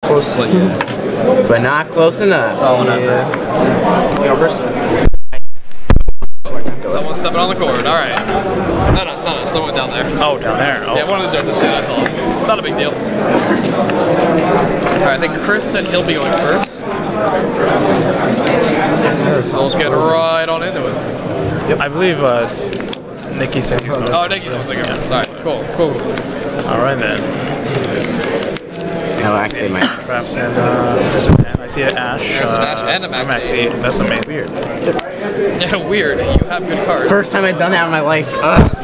Close, but not close enough. Oh, yeah. Someone's stepping on the cord. All right. No, it's not us. Someone down there. Oh, down there. Oh. Yeah, one of the judges did. I saw it. Not a big deal. All right, I think Chris said he'll be going first. So let's get right on into it. Yep. I believe Nicky said he was going. Oh, Nicky's going second. All right, cool. All right then. Oh, actually, my Perhaps and there's an I see an Ash. There's an Ash and a Maxi. That's amazing. Weird. Yeah, weird. You have good cards. first time I've done that in my life.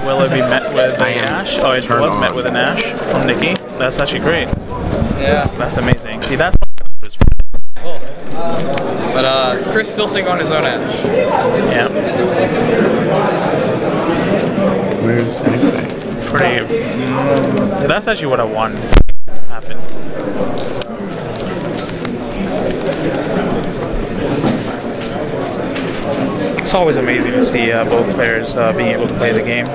Will it be met with an Ash? Oh, it was met with an Ash from Nicky. That's actually great. Yeah. That's amazing. See, that's what cool. But Chris still sitting on his own Ash. Yeah. Where's anyway? Pretty. That's actually what I wanted to see happen. It's always amazing to see both players being able to play the game.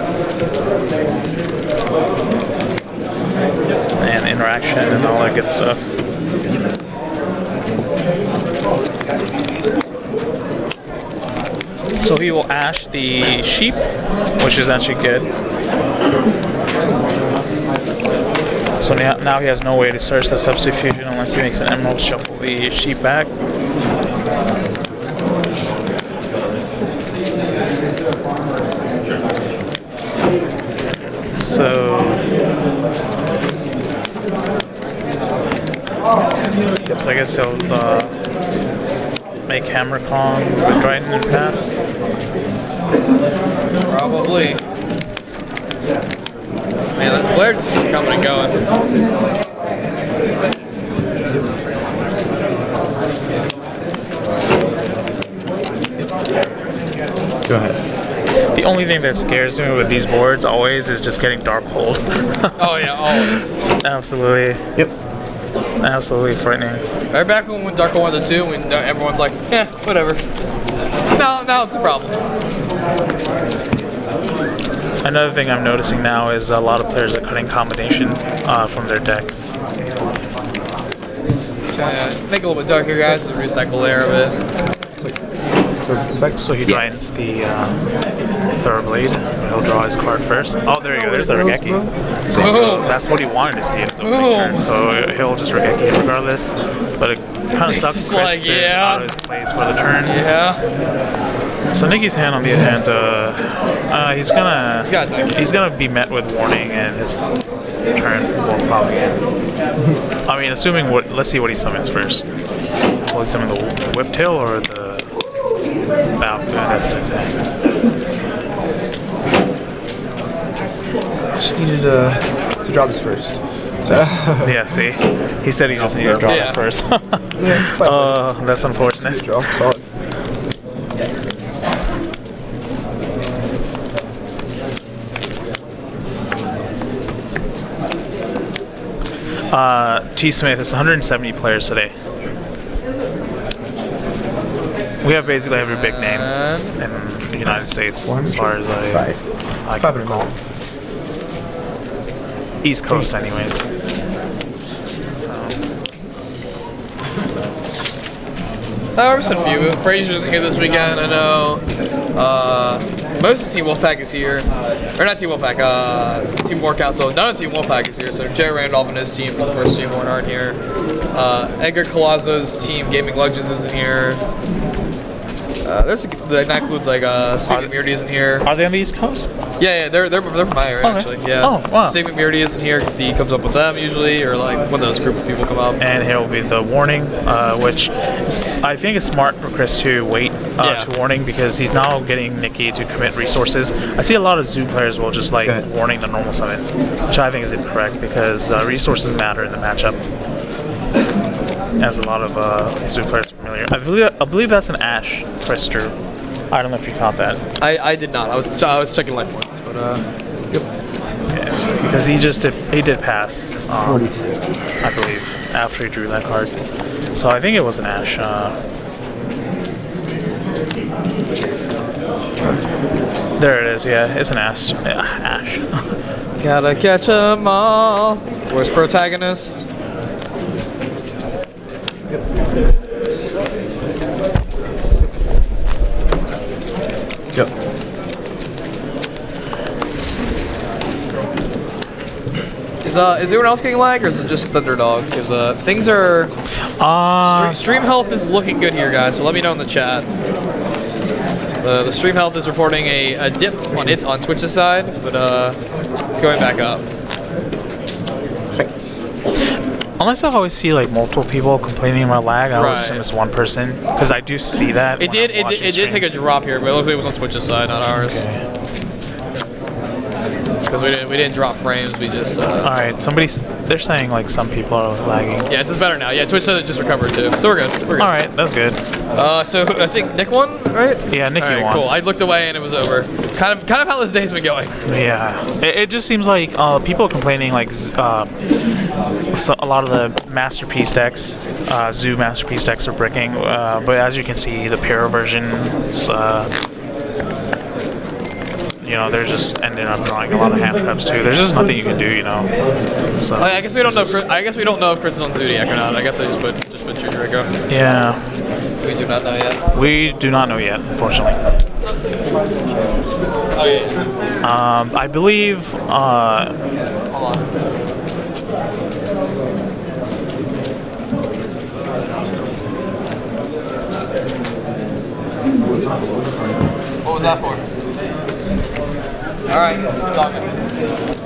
And interaction and all that good stuff. So he will Ash the sheep, which is actually good. So now he has no way to search the substitution unless he makes an emerald shuffle the sheep back. So I guess he'll make Hammer Kong with Reardon and pass. Probably. Man, this glare just keeps coming and going. Go ahead. The only thing that scares me with these boards always is just getting Dark Hold. Oh yeah, always. Absolutely. Yep. Absolutely frightening. Right back when Dark Hold 1 to 2, when everyone's like, yeah, whatever. Now it's a problem. Another thing I'm noticing now is a lot of players are cutting combination from their decks. Make it a little bit darker, guys, to recycle there a bit. So he drains the Third Blade. He'll draw his card first. Oh, there you go. There's the Regeki. So that's what he wanted to see in his opening turn. So he'll just Regeki regardless. But it kind of sucks. Chris is out of his place for the turn. Yeah. So Nicky's hand on the other hand, he's gonna be met with warning, and his turn will probably end. I mean, assuming let's see what he summons first. Will he summon the Whiptail or the Bow? That's an example. Just needed to draw this first. So. Yeah, see, he said he just needed to draw it first. Yeah, that's unfortunate. Draw, solid. T. Smith, it's 170 players today. We have basically every big name in the United States as far as I can recall. East Coast anyways. So. There's a few. Frazier's isn't here this weekend, I know. Most of Team Wolfpack is here. Or not Team Wolfpack, Team War Council. None of Team Wolfpack is here, so Jerry Randolph and his team from the first team aren't here. Edgar Colazzo's team, Gaming Legends, isn't here. That includes like Steve McMurdy isn't here. Are they on the East Coast? Yeah, they're from my area actually. Yeah. Oh, wow. Steve McMurdy isn't here because he comes up with them usually, or like when those group of people come up. And here will be the warning, which I think is smart for Chris to wait to warning because he's now getting Nicky to commit resources. I see a lot of Zoo players will just like warning the normal summon, which I think is incorrect because resources matter in the matchup. As a lot of Zoo players familiar. I believe that's an Ash, Chris Drew. I don't know if you caught that. I did not. I was checking life points, but yep. Yeah, so because he did pass. 42. I believe after he drew that card. So I think it was an Ash. There it is. Yeah, it's an Ash. Ash. Gotta catch 'em all. Where's protagonist? Yep. Is everyone else getting lag, or is it just Thunderdog? Because things are... stream health is looking good here, guys, so let me know in the chat. The stream health is reporting a dip on Twitch's side, but it's going back up. Thanks. Unless I always see like multiple people complaining about lag, I would assume it's one person, because I do see that. It did take a drop here, but it looks like it was on Twitch's side, not ours. Okay. Because we didn't drop frames, we just... Alright, they're saying like some people are lagging. Yeah, it's better now. Yeah, Twitch said it just recovered too. So we're good. Alright, that's good. So I think Nick won, right? Yeah, Nicky won. Cool. I looked away and it was over. Kind of how this day's been going. Yeah. It just seems like people are complaining like a lot of the Masterpiece decks, Zoo Masterpiece decks are bricking, but as you can see, the Pyro versions, you know, they're just ending up drawing a lot of hand traps too. There's just nothing you can do, you know. So I guess we don't know. I guess we don't know if Chris is on Zoodiac or not. I guess I just put Draco. Yeah. We do not know yet. We do not know yet, unfortunately. Oh yeah. I believe. Hold on. What was that for? Alright, talking.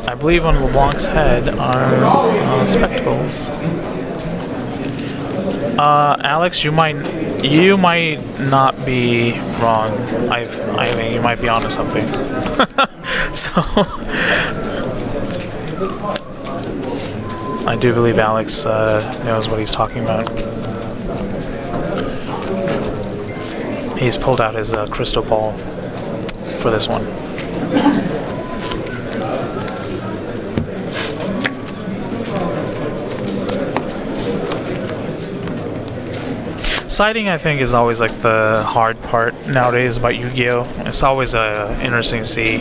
I believe on LeBlanc's head are spectacles. Alex, you might not be wrong. I mean, you might be onto something. So, I do believe Alex knows what he's talking about. He's pulled out his crystal ball for this one. Sighting, I think, is always like the hard part nowadays about Yu-Gi-Oh! It's always interesting to see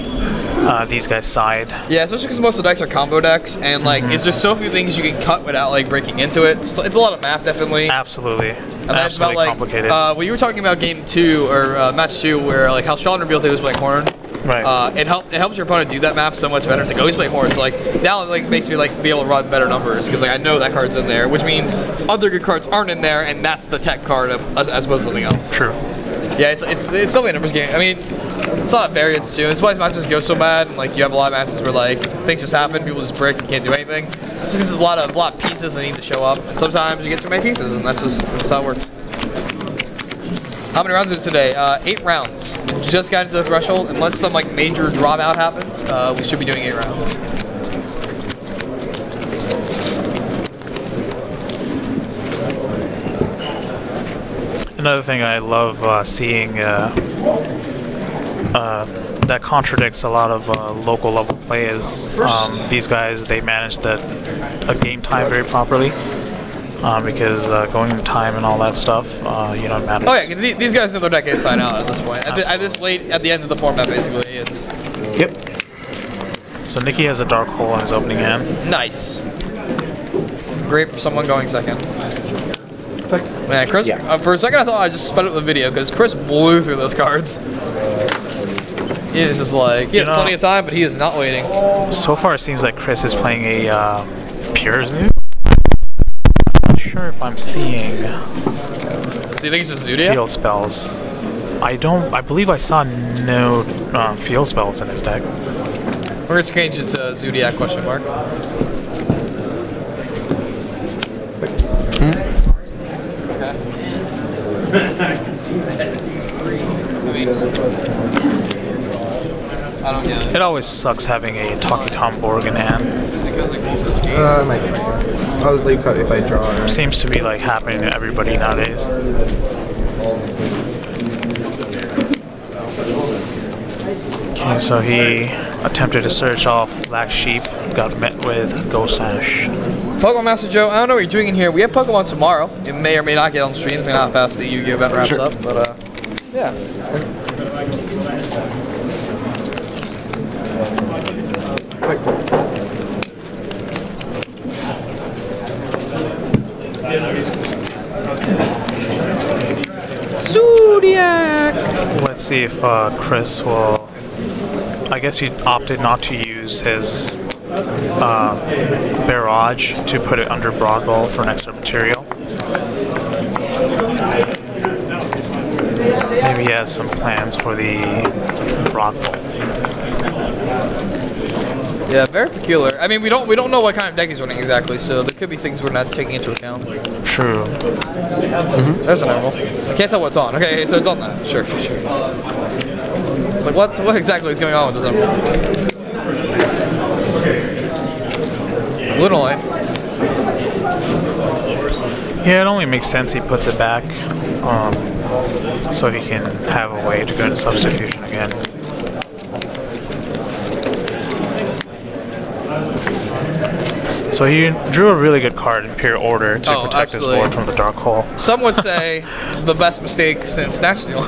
these guys side. Yeah, especially because most of the decks are combo decks, and like it's just so few things you can cut without like breaking into it. So it's a lot of math, definitely. Absolutely. And that's about like complicated. when you were talking about game 2 or match 2, where like how Sean revealed he was playing Horn. Right. It helps your opponent do that map so much better. It's like, oh, he's playing Horn. So like now it like makes me like be able to run better numbers because like I know that card's in there, which means other good cards aren't in there, and that's the tech card as opposed to something else. True. Yeah, it's definitely a numbers game. I mean, it's a lot of variance too. It's why matches go so bad, and like you have a lot of matches where like things just happen, people just brick, you can't do anything. Just because there's a lot of pieces that need to show up, and sometimes you get too many pieces, and that's just how it works. How many rounds is it today? 8 rounds. We just got into the threshold. Unless some like major dropout happens, we should be doing 8 rounds. Another thing I love seeing that contradicts a lot of local level play is these guys, they manage a game time very properly. Because going into time and all that stuff, you know, matters. Oh yeah, these guys know their deck inside out at this point. At this late at the end of the format, basically, it's. Yep. So Nicky has a dark hole in his opening hand. Nice. Great for someone going second. Man, Chris. Yeah. For a second, I thought I just sped up the video because Chris blew through those cards. He is just like he has plenty of time, but he is not waiting. So far, it seems like Chris is playing a pure Zoo. Sure if I'm seeing So you think it's just Zoodiac? field spells. I believe I saw no field spells in his deck. We're going to change it to Zoodiac question mark. Okay. I don't get it. It always sucks having a Talkie Tom Borg in hand. Is it because like both of the games? Might be. I'll leave cut if I draw. Right? Seems to be like happening to everybody nowadays. Okay, so he attempted to search off Black Sheep, got met with Ghost Ash. Pokemon Master Joe, I don't know what you're doing in here. We have Pokemon tomorrow. It may or may not get on stream, may not fast the Yu-Gi-Oh! Event wraps up, but yeah. see if Chris will. I guess he opted not to use his barrage to put it under Broadball for an extra material. Maybe he has some plans for the Broadball. Yeah, very peculiar. I mean, we don't know what kind of deck he's running exactly, so there could be things we're not taking into account. True. There's an animal. I can't tell what's on. Okay, so it's on that. Sure. It's like, what exactly is going on with this animal? Little light. Yeah, it only makes sense he puts it back, so he can have a way to go into substitution again. So he drew a really good card in pure order to protect his board from the Dark Hole. Some would say the best mistake since Snatch Steal.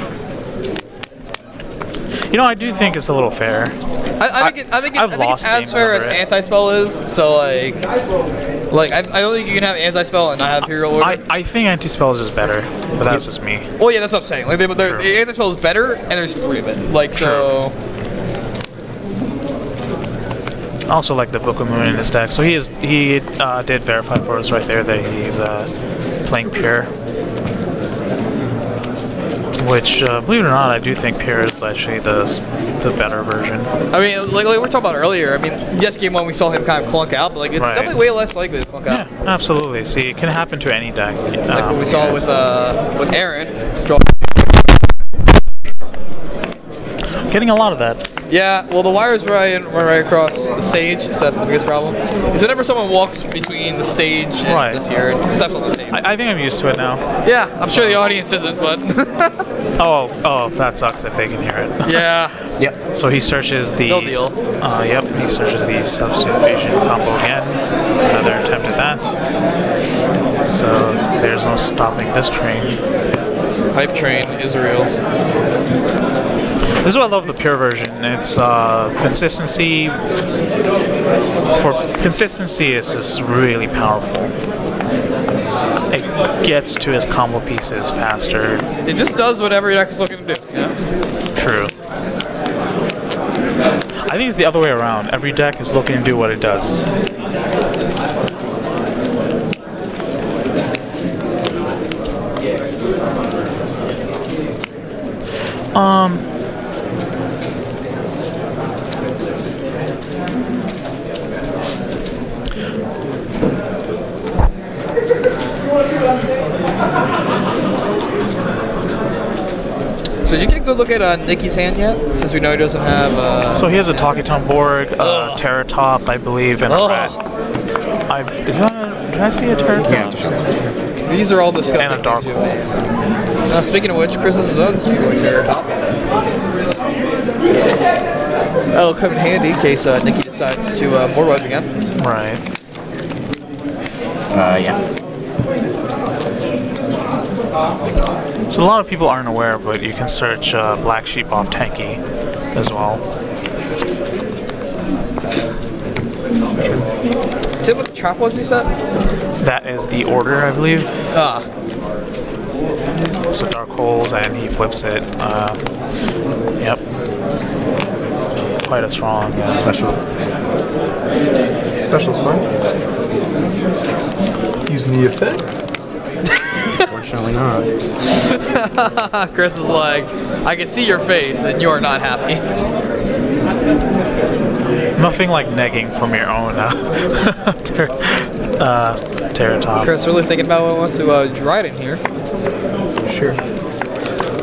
You know, I do think it's a little fair. I think it's as fair as Anti-Spell is. So like I don't think you can have Anti-Spell and not have Imperial Order. I think Anti-Spell is just better, but that's just me. Well, yeah, that's what I'm saying. Like, the Anti-Spell is better, and there's 3 of it. Like, so. I also like the Book of Moon in his deck. So he did verify for us right there that he's playing Pure. Which, believe it or not, I do think Pure is actually the better version. I mean, like we were talking about earlier, I mean, yes, game 1 we saw him kind of clunk out, but like it's definitely way less likely to clunk out. Yeah, absolutely. See, it can happen to any deck. Like what we saw with Aaron. Getting a lot of that. Yeah, well, the wires run right across the stage, so that's the biggest problem. Because whenever someone walks between the stage and this here, it steps on the stage. I think I'm used to it now. Yeah, I'm sure the audience isn't, but... oh, that sucks if they can hear it. Yeah. Yep. So he searches the... No deal. Yep, he searches the substitution combo again. Another attempt at that. So there's no stopping this train. Hype train is real. This is what I love the Pure version. It's consistency. For consistency, it's just really powerful. It gets to his combo pieces faster. It just does whatever your deck is looking to do. Yeah. True. I think it's the other way around. Every deck is looking to do what it does. So did you get a good look at Nicky's hand yet? Since we know he doesn't have... So he has a Talkiton Borg, Terra Top, I believe, and a rat. Is that did I see a Terra Top? Yeah. These are all disgusting. And a Dark Hole. Speaking of which, Chris has his own Speedway Terra Top. That'll come in handy in case Nicky decides to board wipe again. Right. Yeah. So a lot of people aren't aware, but you can search Black Sheep off Tanky as well. Is it what the trap was, you said? That is the order, I believe. So Dark Holes, and he flips it. Yep. Quite a strong Special. Special's fine. Using the effect? Unfortunately not. Chris is like, I can see your face, and you are not happy. Nothing like negging from your own Terra Top. Chris really thinking about what wants to Reardon here. Sure.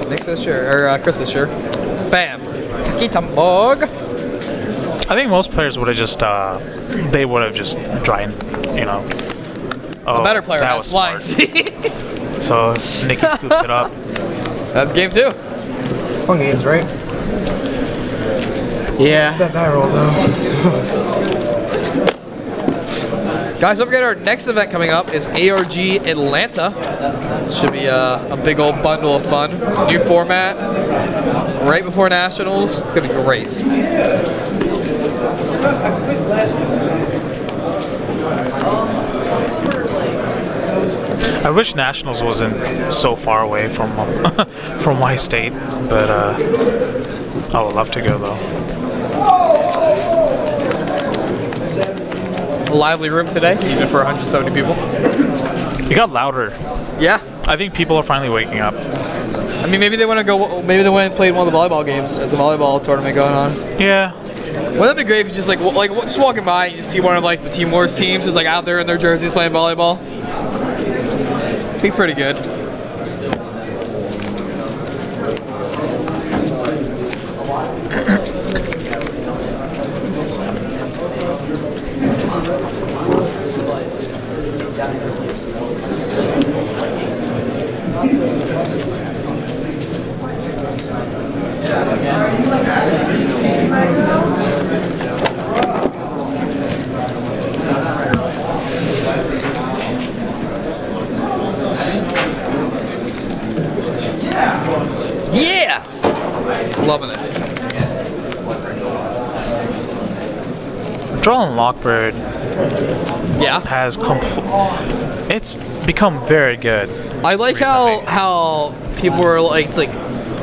Nick says sure, or Chris says sure. Bam. Talkiton Borg. I think most players would have just, they would have just tried, you know. Oh, a better player that has was flying. So Nicky scoops it up. That's game 2. Fun games, right? Yeah. It's that die roll, though. Guys, don't forget our next event coming up is ARG Atlanta. Should be a big old bundle of fun. New format, right before Nationals. It's going to be great. I wish Nationals wasn't so far away from from my state, but I would love to go though. A lively room today, even for 170 people. It got louder. Yeah. I think people are finally waking up. I mean, maybe they want to go. Maybe they went and played one of the volleyball games at the volleyball tournament going on. Yeah. Wouldn't that be great if you just like just walking by and you just see one of like the Team Wars teams just like out there in their jerseys playing volleyball? It'd be pretty good. Yeah! Loving it. Dracos Lockbird has it's become very good. I like how people were like, it's like,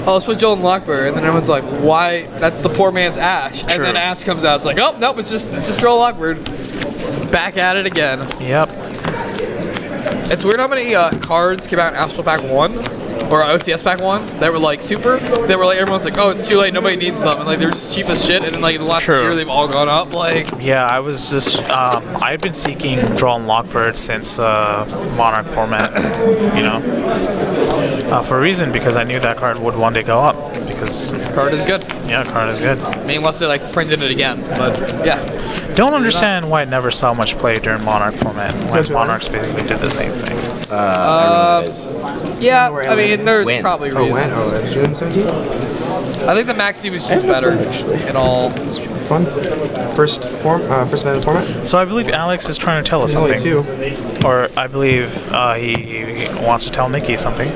oh, let's put Joel and Lockbird, and then everyone's like, why? That's the poor man's Ash. True. And then Ash comes out, it's like, oh nope, it's just Joel Lockbird. Back at it again. Yep. It's weird how many cards came out in Astral Pack 1 or OCS Pack 1 that were like super. They were like, everyone's like, oh, it's too late, nobody needs them, and like they're just cheap as shit. And then like in the last year, they've all gone up. Like, yeah, I was just I've been seeking Dracos Lockbird since Monarch format, you know, for a reason, because I knew that card would one day go up. Because card is good. Yeah, card is good. I mean, unless they like printed it again, but yeah. Don't understand why it never saw much play during Monarch format, when Monarchs basically did the same thing. Yeah, I mean, there's probably reasons. Oh, June 17th? I think the Maxi was just better in all. Fun. First event format? So I believe Alex is trying to tell us something. Or I believe he wants to tell Nicky something.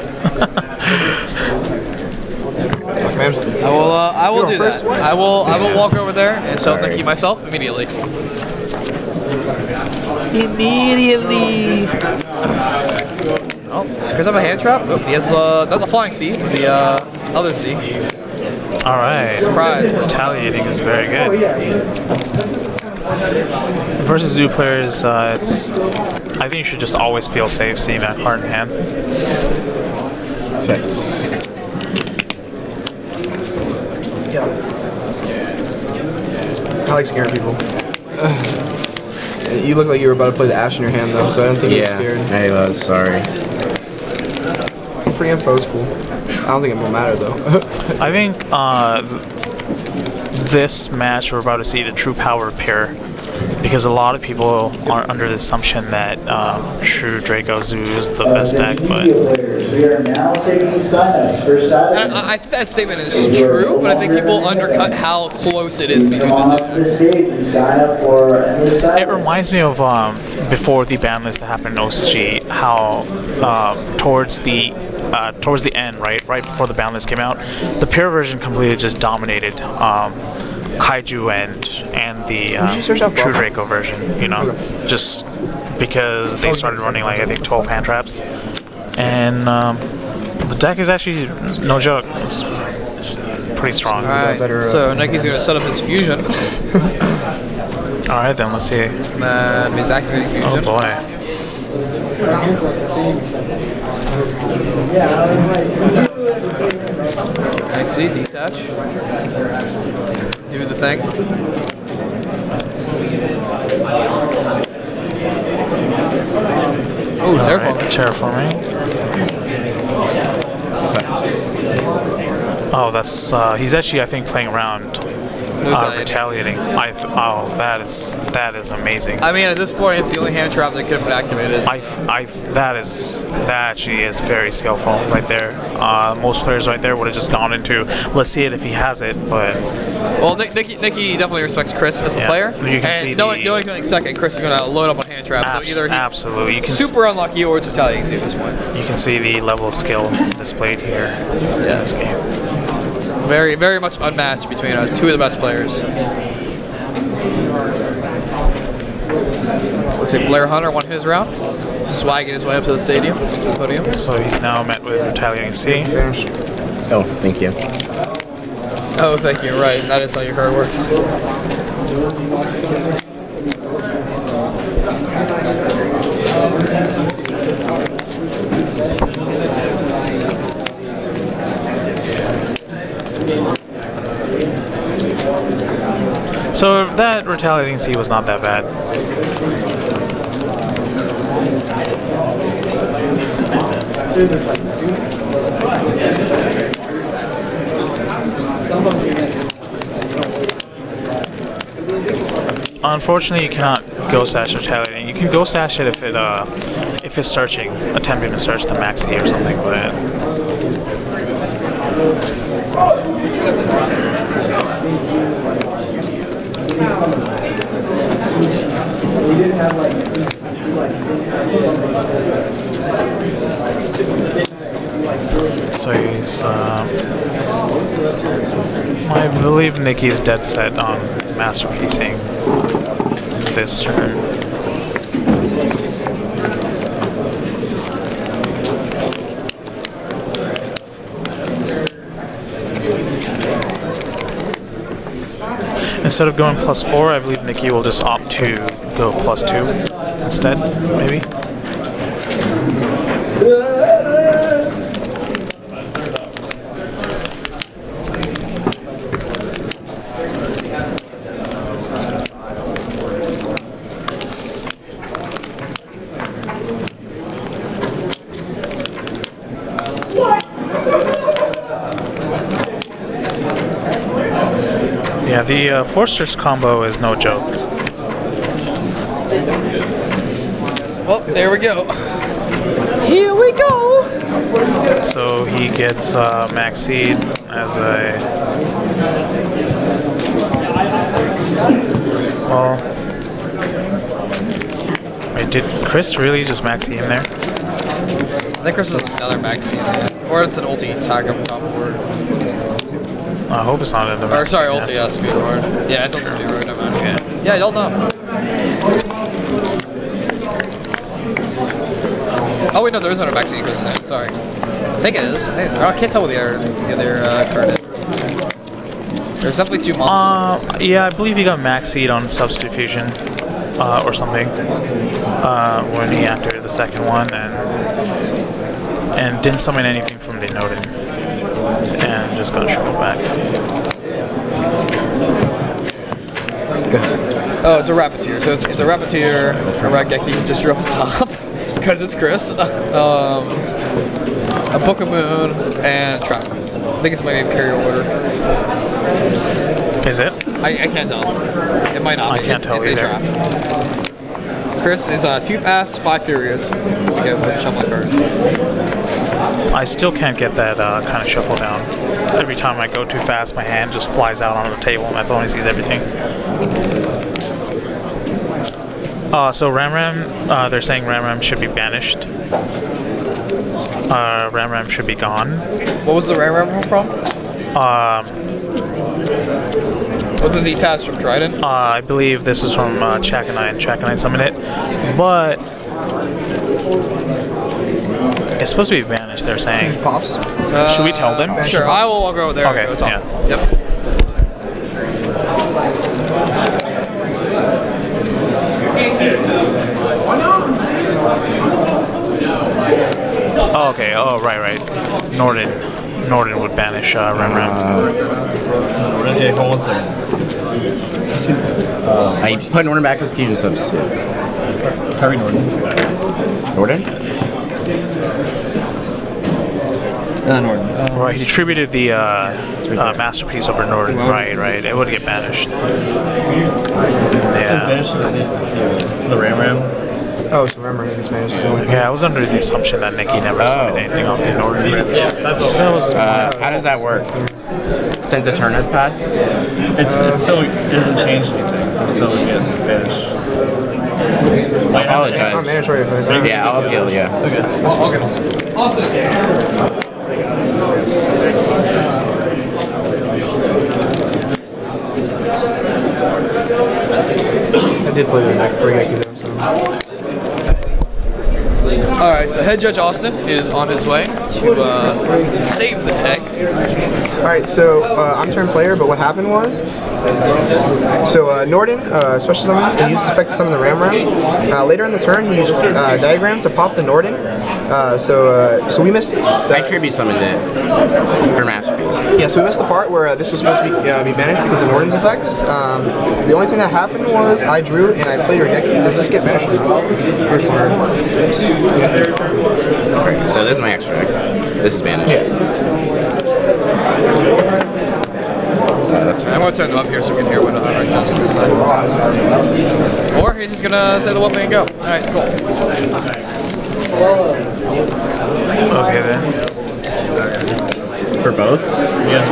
I will do that. I will walk over there and tell Nicky myself immediately. Oh, does Chris have a hand trap? Oh, he has that's a flying C, the other C. All right. Surprise. Retaliating is very good. Versus Zoo players, I think you should just always feel safe seeing that card in hand. Thanks. Yeah. I like scaring people. You look like you were about to play the Ash in your hand though, so I don't think you're scared. I was sorry. Free info is cool. I don't think it will matter though. I think this match we're about to see the true power of pair, because a lot of people are under the assumption that true Draco Zoo is the best deck, but We are now taking sign-ups for Saturday. I think that statement is true, but I think people undercut how close it is between the two. It reminds me of before the ban list that happened in OCG, how towards the end, right before the ban list came out, the pair version completely just dominated Kaiju and the True Draco version, you know, just because they started running like I think 12 hand traps, and the deck is actually no joke. It's pretty strong. Alright, so Nicky's gonna set up his fusion. Alright then, let's see. And he's activating fusion. Oh boy. XZ, detach. Do the thing. Oh, terraforming. Oh, that's he's actually I think playing around retaliating. That is amazing. I mean, at this point, it's the only hand trap that could have been activated. That actually is very skillful right there. Most players right there would have just gone into let's see it if he has it, but well, Nicky definitely respects Chris as a player. You can see knowing second, Chris is going to load up on hand traps. So either he's absolutely, you can super unlucky or it's retaliating at this point. You can see the level of skill displayed here in this game. Very, very much unmatched between two of the best players. Let's say Blair Hunter won his round. swagging his way up to the stadium, to the podium. So he's now met with retaliating C. Oh, thank you. Oh, thank you. Right, that is how your card works. So that retaliating C was not that bad. Unfortunately, you cannot go sash retaliating. You can go sash it if it's searching, attempting to search the max E or something, but. So he's, I believe Nicky's dead set on masterpiecing this turn. Instead of going +4, I believe Nicky will just opt to go +2 instead, maybe. Yeah, the Forster's combo is no joke. Well, there we go. Here we go. So he gets max seed as a. Well, wait, did Chris really just max seed in there? I think Chris is another max season. Or it's an ulti tag up top board. I hope it's not in the Or max sorry, seed, ulti, yeah, speed ward. Yeah, it's ulti speed ward, never mind. Yeah. Yeah, y'all done. Oh wait, no, there is another max seed, sorry. I think it is. I can't tell what the other card is. There's definitely two monsters. Yeah, I believe he got max seed on substitution or something when he activated the second one and didn't summon anything from the Noden and just got shuffled back. Oh, it's a Rappeteer. So it's a Rappeteer, a Raigeki, just drew off the top because it's Chris. A Book of Moon and Trap. I think it's my Imperial Order. Is it? I can't tell. It might not be. I can't tell either. It's a trap. Chris is 2 fast, 5 furious. This is what we get with shuffle cards. I still can't get that kind of shuffle down. Every time I go too fast, my hand just flies out onto the table and my opponent sees everything. So Ram, they're saying Ram should be banished. Ram should be gone. What was the Ram from? Was it Z-Taz from Reardon? I believe this is from Chakanine. Chakanine summoned it, but it's supposed to be banished. They're saying. Pops. Should we tell them? Sure, I'll go there. Okay. Go talk. Yeah. Yep. Oh, okay. Oh, right. Norden would banish Ram. Okay, hold on a second. I put Norden back with fusion subs. Carry Norden. Norden? Norden. Right, he attributed the masterpiece over Norden. Right. It would get banished. It says banish to the Ram. Oh, so remember, he just managed to Yeah, I was under the assumption that Nicky never summoned anything off the Norden. Yeah, that's all. That was How does that work? Since a turn has passed? It doesn't change anything, so it's still get banished. I apologize. Not mandatory effect. Yeah, I'll appeal, yeah. Okay. I did play the deck Raigeki though, so. Alright, so Head Judge Austin is on his way to save the day. Alright, so I'm turn player, but what happened was, so Norden, special summon, he used effect to summon the Ramram. Later in the turn, he used Diagram to pop the Norden. So we missed I tribute summoned it for Masterpiece. Yeah, so we missed the part where this was supposed to be banished because of Norden's effect. The only thing that happened was I drew and I played Reardon. Does this get banished? Okay, so this is my extra deck. This is banished. Yeah. That's fine. I'm going to turn them up here so we can hear what Head Judge is going to say. Or he's just going to say the one thing and go. Alright, cool. Okay then. For both? Yeah.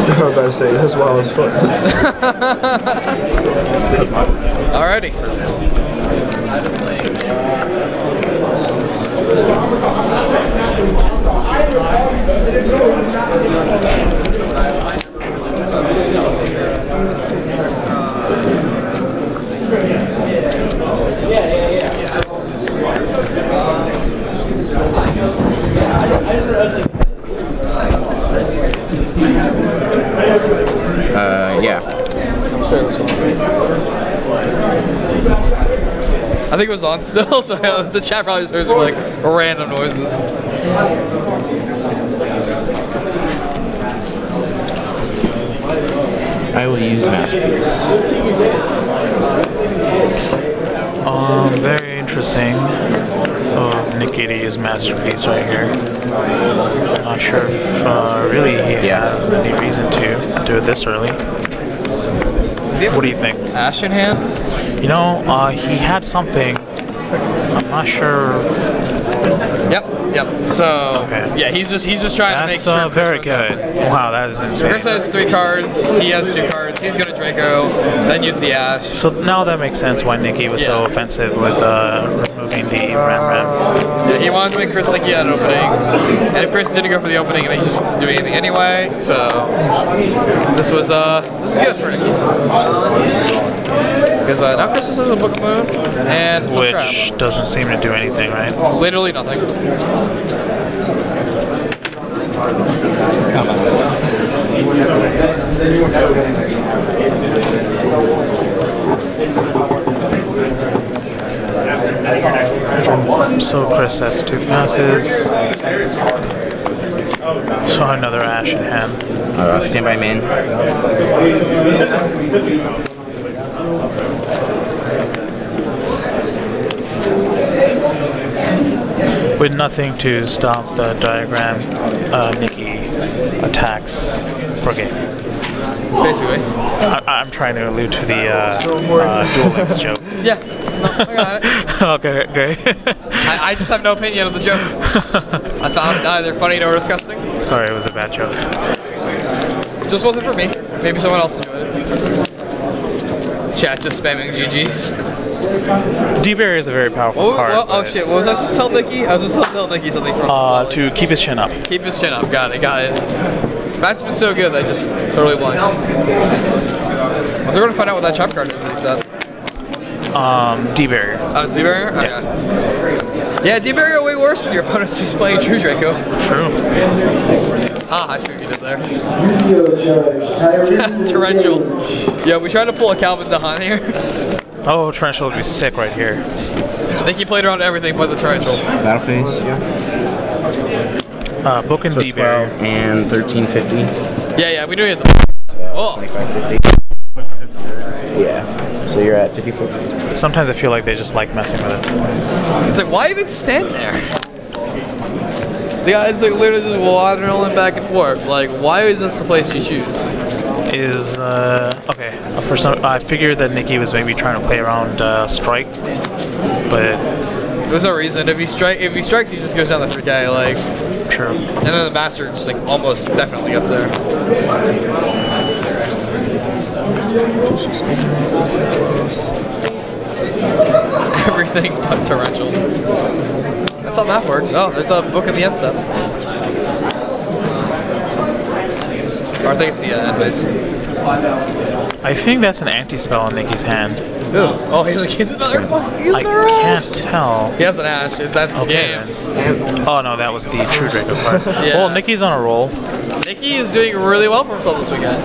I was about to say, as well as foot. Alrighty. Yeah. I think it was on still, so the chat probably just heard some like random noises. I will use Masterpiece. Very interesting of Nicky to use Masterpiece right here. Not sure if really he has any reason to do it this early. What do you think? Ash in hand? You know, he had something. I'm not sure. Yep. So yeah, he's just trying to make sure. That's very good. Wow, that is insane. Chris has 3 cards. He has 2 cards. He's gonna Draco, then use the Ash. So now that makes sense why Nicky was so offensive with removing the Ram. Yeah, he wanted to make Chris think he had an opening, and if Chris didn't go for the opening, then he just wasn't doing anything anyway. So this was good for Nicky. Because now Chris just has a Book of Moon and it's Which trap. Doesn't seem to do anything, right? Literally nothing. So Chris sets 2 passes. So another Ash in hand. Standby main. With nothing to stop the diagram, Nicky attacks for game. Basically. I'm trying to allude to the Duel Links joke. Yeah. No, I got it. Okay, great. I just have no opinion of the joke. I found it neither funny nor disgusting. Sorry, it was a bad joke. It just wasn't for me. Maybe someone else enjoyed it. Chat just spamming GGs. D-Berry is a very powerful card. Oh shit, what was I supposed to tell Nicky? I was just supposed to tell Nicky something from to keep his chin up. Keep his chin up, got it. That's been so good, I just totally blanked. Well, they're gonna find out what that trap card is that he said. D-Barrier. Oh, it's D-Barrier? Okay. Yeah, D-Barrier way worse with your opponents who's playing True Draco. True. Ah, I see what you did there. Torrential. Yeah, we tried to pull a Calvin Dahan here. Oh, Torrential would be sick right here. I think he played around everything but the Torrential. Battle phase. Yeah. Book and D-Barrier. And 1350. Yeah, we knew he had the. Oh. 2550. Yeah. So you're at 54. Sometimes I feel like they just like messing with us. It's like, why even stand there? The guys like literally just wandering back and forth. Like, why is this the place you choose? Okay. For some, I figured that Nicky was maybe trying to play around strike, but there's no reason. If he strikes, he just goes down the 3K. Like, true. And then the master just like almost definitely gets there. Everything but torrential. That's how math works. Oh, there's a book at the end step. Or I think it's the end base. I think that's an anti-spell on Nicky's hand. Ooh. Oh, he's another fucking. He's I another ash. can't tell. He has an ash. That's his game. Oh no, that was the true Draco card. Yeah. Well, Nicky's on a roll. Nicky is doing really well for himself this weekend.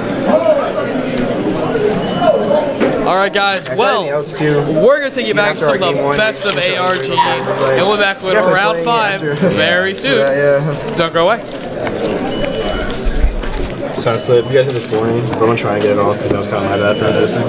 All right, guys. Well, we're gonna take you back to some of the best of ARG, and we'll be back with round 5 very soon. Don't go away. So you guys did this morning. I'm gonna try and get it off because I was kind of mad at that for this thing.